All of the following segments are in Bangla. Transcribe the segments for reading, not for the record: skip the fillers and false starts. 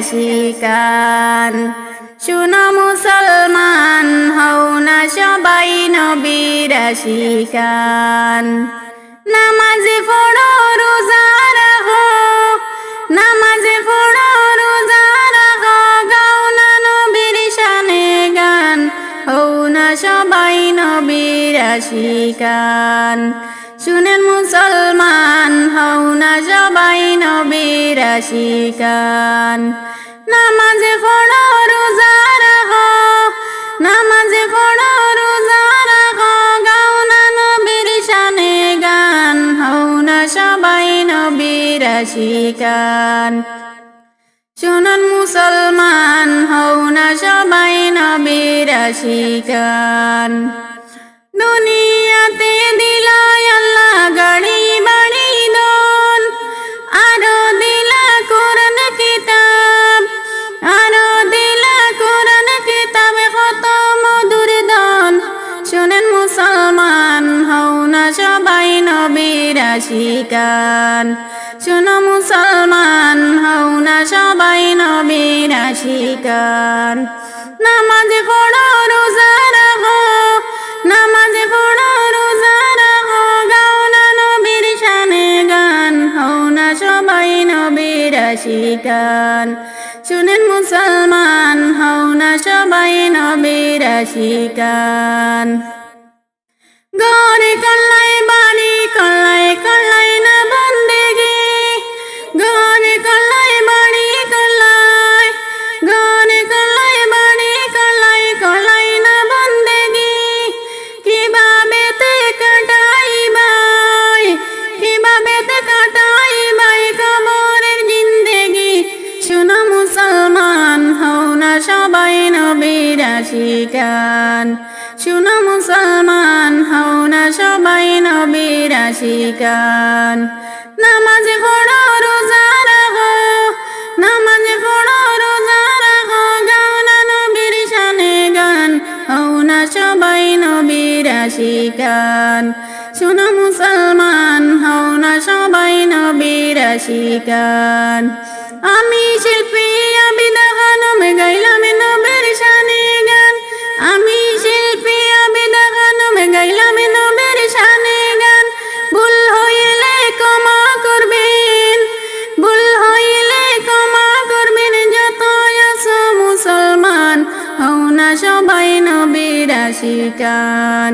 আশিকান শুনো মুসলমান হও না সবাই নবীর আশিকান নামাজে পড়ো রোজা রাখো নামাজে পড়ো রোজা রাখো গাও না নবীর শানে গান হও না সবাই নবীর আশিকান শুনেন মুসলমান হও না সবাই নবীর আশিকান নামাজে পড়ো রোজা রাখো নামাজে পড়ো রোজা রাখো গাও না নবীর শানে গান হও না সবাই নবীর আশিকান শুনুন মুসলমান হও না সবাই নবীর আশিকান দুনিয়াতে দিলাই আল্লাহ গাড়ি বাড়ি দন আরো দিলা কোরআন কিতাব আরো দিলা কোরআন কিতাবে কত মধুর দন শুনেন মুসলমান হও না সবাই নবীর আশিকান শুনো মুসলমান হও না সবাই নবীর আশিকান নামাজে পড়ো রোজা রাখো নামাজে পড়ো রোজা রাখো গাও না নবীর শানে গান হও না সবাই নবীর আশিকান শুনেন মুসলমান হও না সবাই নবীর আশিকান ঘরে কল্লাই বাড়ি কল্লাই কল্লাই না বন্দেগি ঘরে কল্লাই বাড়ি কল্লাই ঘরে কল্লাই বাড়ি কল্লাই কল্লাই না বন্দেগি কিভাবে তে কাটাই ভাই কিভাবে তে কাটাই ভাই কবরের জিন্দেগি শুনো মুসলমান হও না সবাই নবীর আশিকান শুনো মুসলমান হও না সবাই নবীর আশিকান নামাজে পড়ো রোজা রাখো নামাজে পড়ো রোজা রাখো গাও না নবীর শানে গান হও না সবাই নবীর আশিকান শুনো মুসলমান হও না সবাই নবীর আশিকান আমি শিল্পী আবিদা খানম গাইলাম নবীর শানে গান আমি শিল্পী আবিদা খানম গাইলাম নবীর শানে গান ভুল হইলে ক্ষমা করবেন ভুল হইলে ক্ষমা করবেন যত আছো মুসলমান হও না সবাই নবীর আশিকান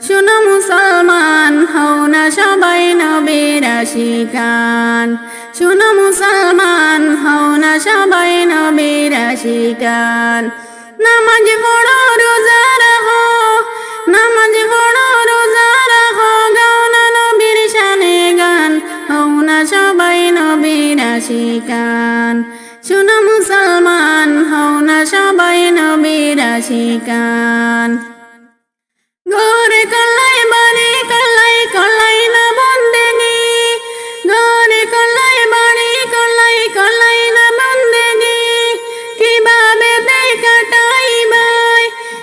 শুনো মুসলমান হও না সবাই নবীর আশিকান শুনো মুসলমান হও না সবাই নবীর আশিকান নামাজে পড়ো রোজা রাখো নামাজে পড়ো রোজা রাখো গাও না নবীর শানে গান হও না সবাই নবীর আশিকান শুনো মুসলমান হও না সবাই নবীর আশিকান ঘরে কল্লাই বাড়ি কল্লাই কল্লাই না বন্দেগি ঘরে কল্লাই বাড়ি কল্লাই কল্লাই না বন্দেগি কিভাবে তে কাটাই ভাই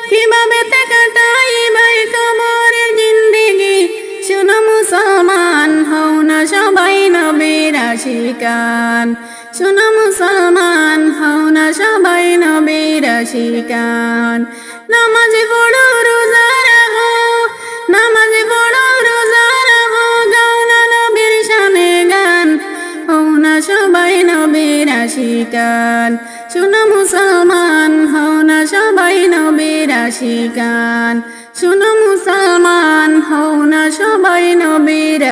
কিভাবে তে কাটাই ভাই কবরের জিন্দেগি শুনো মুসলমান হও না সবাই নবীর আশিকান শুনো মুসলমান হও না সবাই নবীর আশিকান নামাজে পড়ো রোজা রাখো নামাজে পড়ো রোজা রাখো গাও না নবীর শানে গান হও না সবাই নবীর আশিকান শুনো মুসলমান হও না সবাই নবীর আশিকান শুনো